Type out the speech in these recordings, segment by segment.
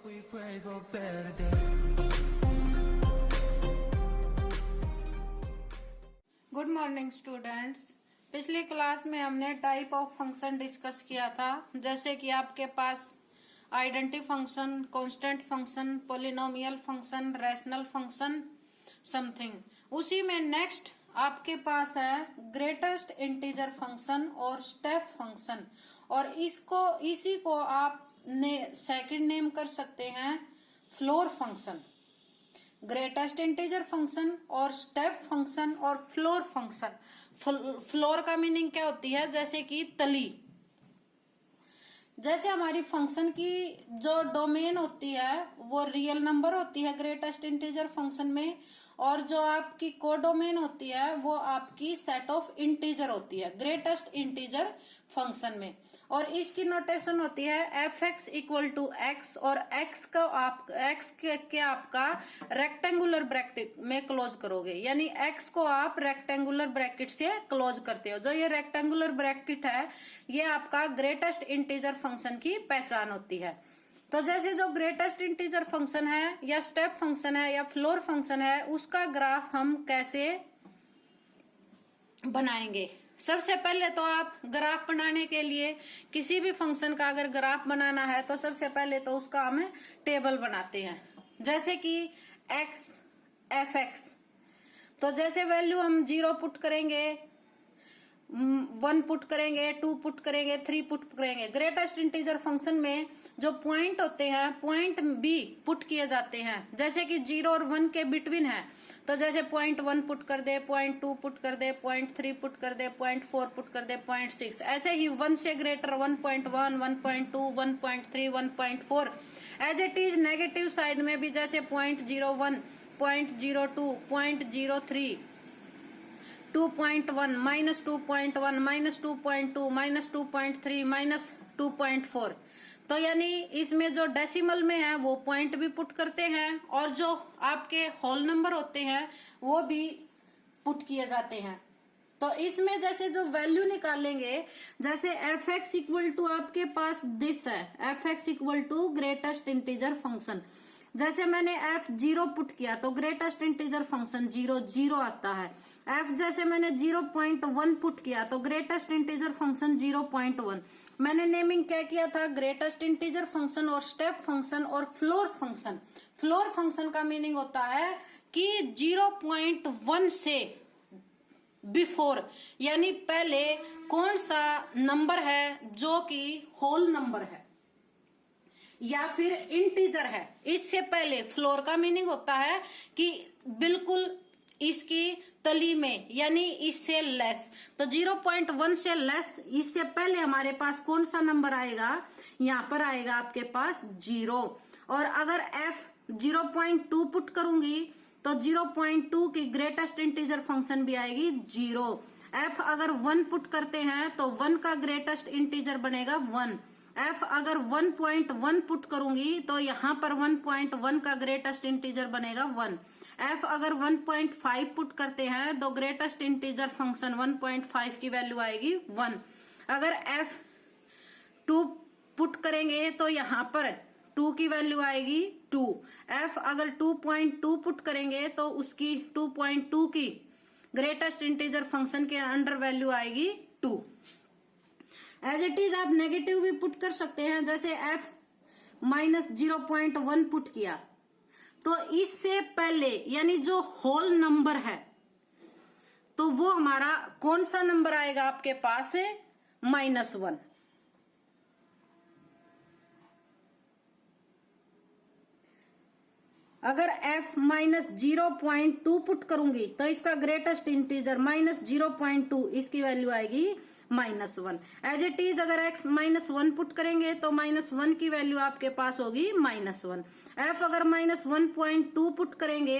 We pray for better days. Good morning students. पिछली class में हमने टाइप ऑफ फंक्शन डिस्कस किया था, जैसे कि आपके पास identity function, constant function, polynomial function, rational function, something. उसी में नेक्स्ट आपके पास है ग्रेटेस्ट इंटीजर फंक्शन और स्टेप फंक्शन, और इसी को आप सेकंड नेम कर सकते हैं floor function. Greatest integer function और स्टेप फंक्शन और फ्लोर फंक्शन। फ्लोर का मीनिंग क्या होती है? जैसे कि तली। जैसे हमारी फंक्शन की जो डोमेन होती है वो रियल नंबर होती है ग्रेटेस्ट इंटीजर फंक्शन में, और जो आपकी कोडोमेन होती है वो आपकी सेट ऑफ इंटीजर होती है ग्रेटेस्ट इंटीजर फंक्शन में। और इसकी नोटेशन होती है f x equal to x, और एक्स के आपका रेक्टेंगुलर ब्रैकेट में क्लोज करोगे, यानी एक्स को आप रेक्टेंगुलर ब्रैकेट से क्लोज करते हो। जो ये रेक्टेंगुलर ब्रैकेट है ये आपका ग्रेटेस्ट इंटीजर फंक्शन की पहचान होती है। तो जैसे जो ग्रेटेस्ट इंटीजर फंक्शन है या स्टेप फंक्शन है या फ्लोर फंक्शन है, उसका ग्राफ हम कैसे बनाएंगे? सबसे पहले तो आप ग्राफ बनाने के लिए किसी भी फंक्शन का अगर ग्राफ बनाना है तो सबसे पहले तो उसका हमें टेबल बनाते हैं। जैसे कि एक्स एफ एक्स, तो जैसे वैल्यू हम 0 पुट करेंगे, 1 पुट करेंगे, 2 पुट करेंगे, 3 पुट करेंगे। ग्रेटेस्ट इंटीजर फंक्शन में जो पॉइंट होते हैं पॉइंट भी पुट किए जाते हैं, जैसे कि 0 और 1 के बिटवीन है, तो जैसे 0.1 पुट कर दे, 0.2 पुट कर दे, 0.3 पुट कर दे, 0.4 पुट कर दे, 0.6। ऐसे ही 1 से greater 1.1, 1.2, 1.3, 1.4। As it is negative side में भी जैसे 0.01, 0.02, 0.03, 2.1, -2.1, -2.2, -2.3, -2.4। तो यानी इसमें जो डेसिमल में है वो पॉइंट भी पुट करते हैं, और जो आपके होल नंबर होते हैं वो भी पुट किए जाते हैं। तो इसमें जैसे जो वैल्यू निकालेंगे, जैसे एफ एक्स इक्वल टू आपके पास दिस है, f x equal to greatest integer function. जैसे मैंने f0 पुट किया तो ग्रेटेस्ट इंटीजर फंक्शन 0 आता है। f जैसे मैंने 0.1 पुट किया तो ग्रेटेस्ट इंटीजर फंक्शन 0.1। मैंने नेमिंग क्या किया था? ग्रेटेस्ट इंटीजर फंक्शन और स्टेप फंक्शन और फ्लोर फंक्शन। फ्लोर फंक्शन का मीनिंग होता है कि 0.1 से बिफोर, यानी पहले कौन सा नंबर है जो कि होल नंबर है या फिर इंटीजर है, इससे पहले। फ्लोर का मीनिंग होता है कि बिल्कुल इसकी तली में, यानी इससे लेस। तो 0.1 से लेस, इससे पहले हमारे पास कौन सा नंबर आएगा? यहाँ पर आएगा आपके पास 0। और अगर f 0.2 पुट करूंगी तो 0.2 की ग्रेटेस्ट इंटीजर फंक्शन भी आएगी 0। f अगर 1 पुट करते हैं तो 1 का ग्रेटेस्ट इंटीजर बनेगा 1। f अगर 1.1 पुट करूंगी तो यहाँ पर 1.1 का ग्रेटेस्ट इंटीजर बनेगा 1। f अगर 1.5 पुट करते हैं तो ग्रेटेस्ट इंटीजर फंक्शन 1.5 की वैल्यू आएगी 1। अगर f 2 पुट करेंगे तो यहाँ पर 2 की वैल्यू आएगी 2। f अगर 2.2 पुट करेंगे तो उसकी 2.2 की ग्रेटेस्ट इंटीजर फंक्शन के अंडर वैल्यू आएगी 2। एज इट इज आप नेगेटिव भी पुट कर सकते हैं, जैसे f -0.1 पुट किया तो इससे पहले, यानी जो होल नंबर है, तो वो हमारा कौन सा नंबर आएगा आपके पास है? -1। अगर f -0.2 पुट करूंगी तो इसका ग्रेटेस्ट इंटीजर -0.2, इसकी वैल्यू आएगी -1। एज इट इज अगर x -1 पुट करेंगे तो -1 की वैल्यू आपके पास होगी -1। f अगर -1.2 पुट करेंगे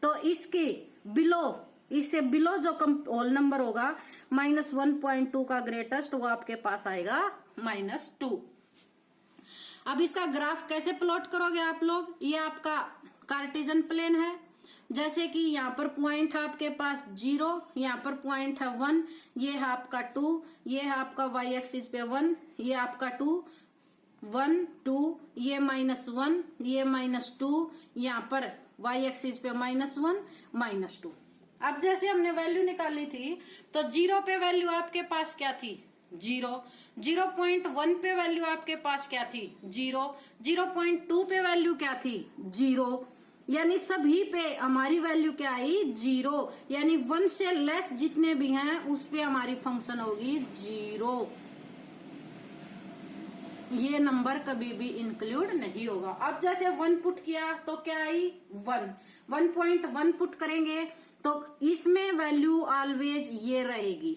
तो इसके बिलो, इससे बिलो जो होल नंबर होगा -1.2 का ग्रेटेस्ट, वो आपके पास आएगा -2। अब इसका ग्राफ कैसे प्लॉट करोगे आप लोग? ये आपका कार्टेशियन प्लेन है, जैसे कि यहाँ पर पॉइंट है आपके पास 0, यहाँ पर पॉइंट है 1, ये है आपका 2, ये है आपका y एक्सिस पे 1, ये आपका 2, 1 2, ये -1, ये -2, यहाँ पर y एक्सिस पे -1 -2। अब जैसे हमने वैल्यू निकाली थी तो 0 पे वैल्यू आपके पास क्या थी 0, 0.1 पे वैल्यू आपके पास क्या थी 0, 0.2 पे वैल्यू क्या थी 0, यानी सभी पे हमारी वैल्यू क्या आई 0, यानी 1 से लेस जितने भी हैं उस पे हमारी फंक्शन होगी 0। ये नंबर कभी भी इंक्लूड नहीं होगा। अब जैसे 1 पुट किया तो क्या आई 1, 1.1 पुट करेंगे तो इसमें वैल्यू ऑलवेज ये रहेगी।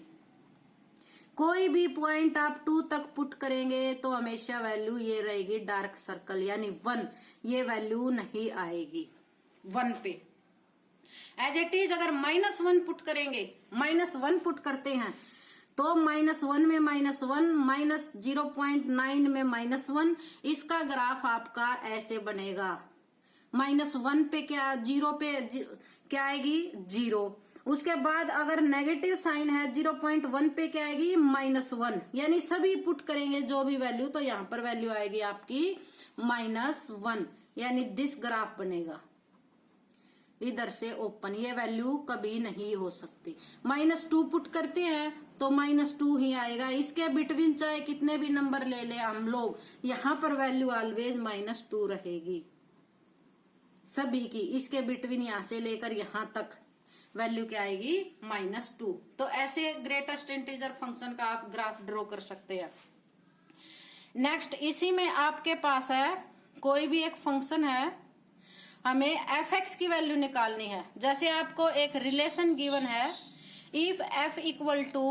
कोई भी पॉइंट आप 2 तक पुट करेंगे तो हमेशा वैल्यू ये रहेगी डार्क सर्कल, यानी 1, ये वैल्यू नहीं आएगी 1 पे। एज इट इज अगर -1 पुट करेंगे, -1 पुट करते हैं तो -1 में -1, -0.9 में -1, इसका ग्राफ आपका ऐसे बनेगा। -1 पे क्या 0 पे क्या आएगी 0, उसके बाद अगर नेगेटिव साइन है 0.1 पे क्या आएगी -1, यानी सभी पुट करेंगे जो भी वैल्यू तो यहाँ पर वैल्यू आएगी आपकी -1, यानी दिस ग्राफ बनेगा इधर से ओपन, ये वैल्यू कभी नहीं हो सकती। -2 पुट करते हैं तो -2 ही आएगा। इसके बिटवीन चाहे कितने भी नंबर ले ले हम लोग, यहाँ पर वैल्यू ऑलवेज -2 रहेगी सभी की। इसके बिटवीन यहाँ से लेकर यहाँ तक वैल्यू क्या आएगी -2। तो ऐसे ग्रेटेस्ट इंटीजर फंक्शन का आप ग्राफ ड्रॉ कर सकते हैं। नेक्स्ट इसी में आपके पास है कोई भी एक फंक्शन है, हमें f(x) की वैल्यू निकालनी है। जैसे आपको एक रिलेशन गिवन है, if f equal to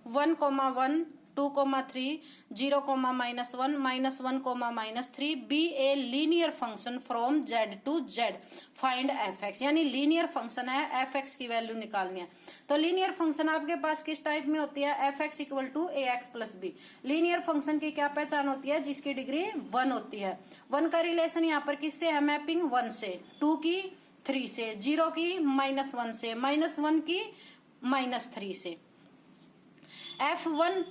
1,1, 2,3, 0,-1, -1, -3 be a linear function from z to z, find f(x), यानी लीनियर फंक्शन है, f(x) की वैल्यू निकालनी है। तो लीनियर फंक्शन आपके पास किस टाइप में होती है, f(x) equal to ax plus b। Linear function की क्या पहचान होती है, जिसकी डिग्री 1 होती है। 1 का रिलेशन यहाँ पर किससे है, मैपिंग 1 से, 2 की 3 से, 0 की -1 से, -1 की -3 से। f1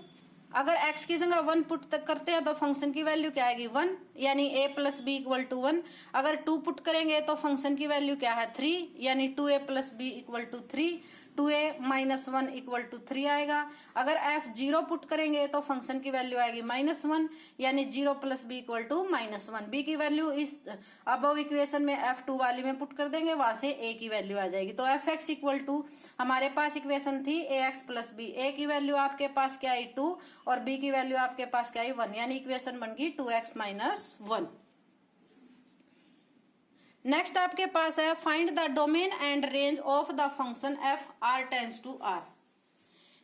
अगर x की जगह 1 पुट तक करते हैं तो फंक्शन की वैल्यू क्या आएगी 1, यानी a plus b equal to 1। अगर 2 पुट करेंगे तो फंक्शन की वैल्यू क्या है 3, यानी 2a plus b equal to 3, 2a -1 equal to 3 आएगा। अगर f0 पुट करेंगे तो फंक्शन की वैल्यू आएगी -1, यानी 0 plus b equal to -1। b की वैल्यू इस अबव इक्वेशन में f2 वाली में पुट कर देंगे, वहां से a की वैल्यू आ जाएगी। तो f(x) इक्वल टू हमारे पास इक्वेशन थी ax प्लस बी, a की वैल्यू आपके पास क्या आई 2 और b की वैल्यू आपके पास क्या आई 1, यानी इक्वेशन बन गई 2x - 1। नेक्स्ट आपके पास है find the domain and range of the function f r tends to r,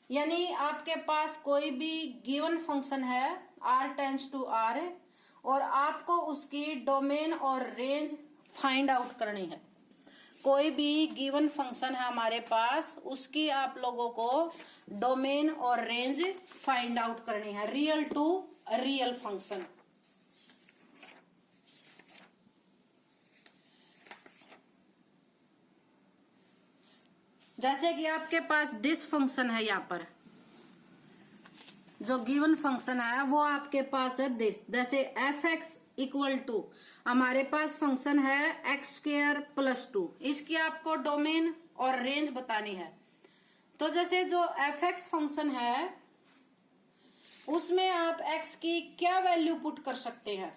यानी आपके पास कोई भी गिवन फंक्शन है r टेंड्स टू r और आपको उसकी डोमेन और रेंज फाइंड आउट करनी है। कोई भी गिवन फंक्शन है हमारे पास, उसकी आप लोगों को डोमेन और रेंज फाइंड आउट करनी है, रियल टू रियल फंक्शन। जैसे कि आपके पास दिस फंक्शन है, यहाँ पर जो गिवन फंक्शन है वो आपके पास है दिस। जैसे f(x) इक्वल टू हमारे पास फंक्शन है x² प्लस 2, इसकी आपको डोमेन और रेंज बतानी है। तो जैसे जो f(x) फंक्शन है उसमें आप x की क्या वैल्यू पुट कर सकते हैं,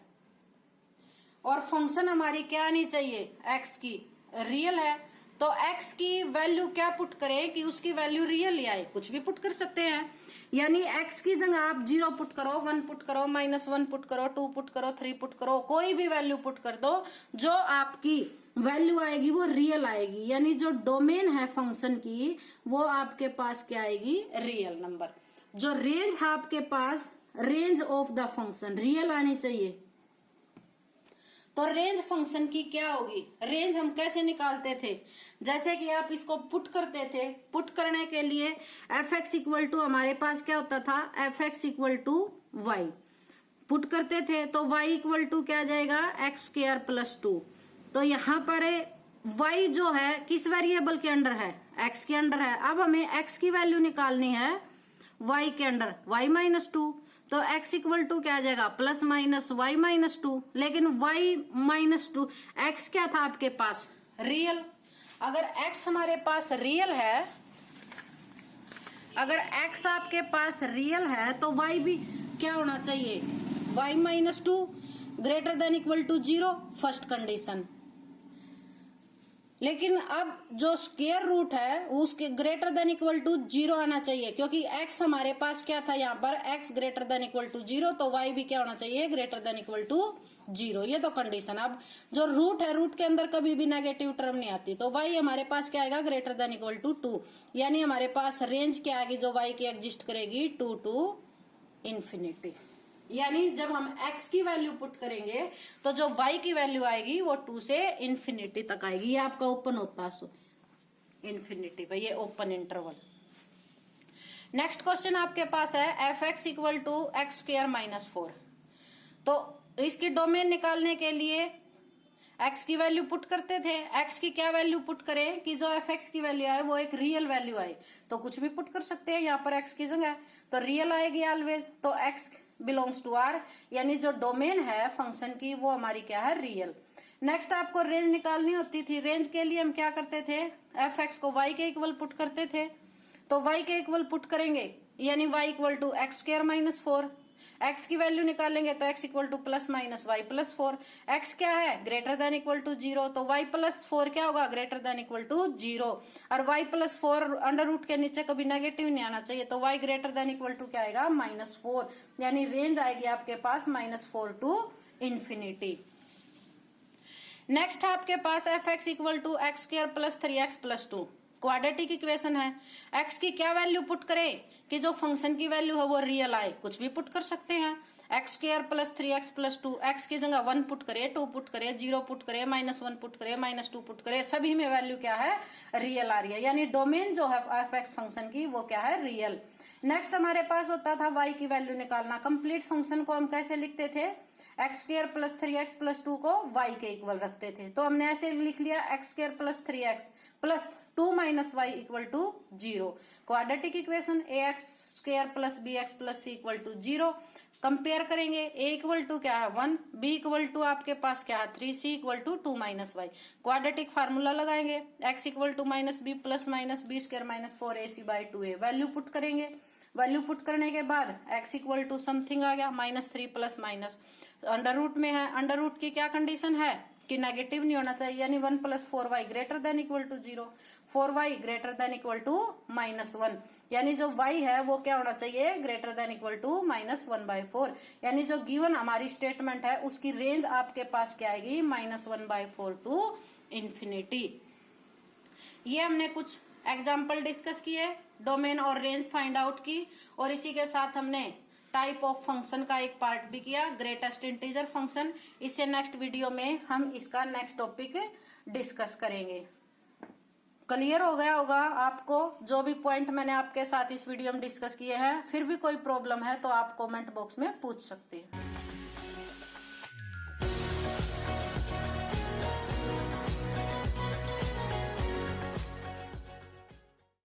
और फंक्शन हमारी क्या आनी चाहिए, x की रियल है, तो x की वैल्यू क्या पुट करें कि उसकी वैल्यू रियल ही आए, कुछ भी पुट कर सकते हैं। यानी x की जगह आप 0 पुट करो, 1 पुट करो, -1 पुट करो, 2 पुट करो, 3 पुट करो, कोई भी वैल्यू पुट कर दो, जो आपकी वैल्यू आएगी वो रियल आएगी, यानी जो डोमेन है फंक्शन की वो आपके पास क्या आएगी रियल नंबर। जो रेंज है आपके पास, range of the function real आनी चाहिए। तो रेंज फंक्शन की क्या होगी, रेंज हम कैसे निकालते थे, जैसे कि आप इसको पुट करते थे, पुट करने के लिए f(x) इक्वल टू हमारे पास क्या होता था, f(x) equal to y put करते थे, तो y इक्वल टू क्या आ जाएगा x² प्लस 2। तो यहाँ पर y जो है किस वेरिएबल के अंडर है, x के अंडर है। अब हमें x की वैल्यू निकालनी है y के अंडर, y -2, तो x इक्वल टू क्या आ जाएगा plus minus y minus two, लेकिन y माइनस टू एक्स क्या था आपके पास रियल। अगर x हमारे पास रियल है, अगर x आपके पास रियल है तो y भी क्या होना चाहिए y minus two greater than equal to 0, first condition. लेकिन अब जो स्क्वायर रूट है उसके ग्रेटर देन इक्वल टू 0 आना चाहिए, क्योंकि x हमारे पास क्या था यहाँ पर x greater than equal to 0, तो y भी क्या होना चाहिए ग्रेटर देन इक्वल टू 0। ये तो कंडीशन। अब जो रूट है, रूट के अंदर कभी भी नेगेटिव टर्म नहीं आती, तो y हमारे पास क्या आएगा ग्रेटर देन इक्वल टू 2, यानी हमारे पास रेंज क्या आएगी जो y की एग्जिस्ट करेगी 2 टू इन्फिनिटी। यानी जब हम x की वैल्यू पुट करेंगे तो जो y की वैल्यू आएगी वो 2 से इन्फिनिटी तक आएगी। ये आपका ओपन होता है इन्फिनिटी पे, ये ओपन इंटरवल। नेक्स्ट क्वेश्चन आपके पास है f x equal to x square minus 4। तो इसकी डोमेन निकालने के लिए x की वैल्यू पुट करते थे। x की क्या वैल्यू पुट करें कि जो एफ एक्स की वैल्यू आए वो एक रियल वैल्यू आए, तो कुछ भी पुट कर सकते हैं यहाँ पर x की जगह, तो रियल आएगी ऑलवेज। तो x बिलोंग्स टू r, यानी जो डोमेन है फंक्शन की वो हमारी क्या है रियल। नेक्स्ट आपको रेंज निकालनी होती थी। रेंज के लिए हम क्या करते थे, एफ एक्स को y के इक्वल पुट करते थे, तो y के इक्वल पुट करेंगे यानी y equal to x square minus 4। x की वैल्यू निकालेंगे तो x equal to plus minus y plus 4। x क्या है ग्रेटर देन इक्वल टू 0, तो y प्लस 4 क्या होगा ग्रेटर देन इक्वल टू 0, और y प्लस 4 अंडर रूट के नीचे कभी नेगेटिव नहीं आना चाहिए, तो y greater than equal to क्या आएगा माइनस 4, यानी रेंज आएगी आपके पास माइनस 4 टू इन्फिनिटी। नेक्स्ट आपके पास f x equal to x square plus 3x plus 2 quadratic equation है। x की क्या वैल्यू पुट करें कि जो फंक्शन की वैल्यू है वो रियल आए, कुछ भी पुट कर सकते हैं। X square plus 3x plus 2, x की जगह 1 पुट करे, 2 पुट करे, 0 पुट करे, माइनस 1 पुट करे, माइनस 2 पुट करे, सभी में वैल्यू क्या है रियल आ रही है, यानी डोमेन जो है एफ एक्स फंक्शन की वो क्या है रियल। नेक्स्ट हमारे पास होता था y की वैल्यू निकालना। कंप्लीट फंक्शन को हम कैसे लिखते थे, x square plus 3x plus 2 को y के इक्वल रखते थे, तो हमने ऐसे लिख लिया x square plus 3x plus 2 minus y equal to 0। Quadratic equation a x square plus b x plus c equal to 0। Compare करेंगे, ए इक्वल टू क्या है 1, बी इक्वल टू आपके पास क्या है 3, c equal to 2 minus y. Quadratic formula लगाएंगे, x equal to minus b plus minus b square minus 4ac by 2a। Value put करेंगे, value put करने के बाद x इक्वल टू समथिंग आ गया minus 3 plus minus under root में है। Under root की क्या कंडीशन है कि नेगेटिव नहीं होना चाहिए, यानी 1 plus 4y greater than equal to 0, 4y greater than equal to minus 1, यानी जो y है वो क्या होना चाहिए greater than equal to minus 1/4, यानी जो गिवन हमारी स्टेटमेंट है उसकी रेंज आपके पास क्या आएगी माइनस 1/4 टू इन्फिनिटी। ये हमने कुछ एग्जाम्पल डिस्कस किए, डोमेन और रेंज फाइंड आउट की, और इसी के साथ हमने टाइप ऑफ फंक्शन का एक पार्ट भी किया, ग्रेटेस्ट इंटीजर फंक्शन। इससे नेक्स्ट वीडियो में हम इसका नेक्स्ट टॉपिक डिस्कस करेंगे। क्लियर हो गया होगा आपको जो भी पॉइंट मैंने आपके साथ इस वीडियो में डिस्कस किए हैं। फिर भी कोई प्रॉब्लम है तो आप कमेंट बॉक्स में पूछ सकते हैं।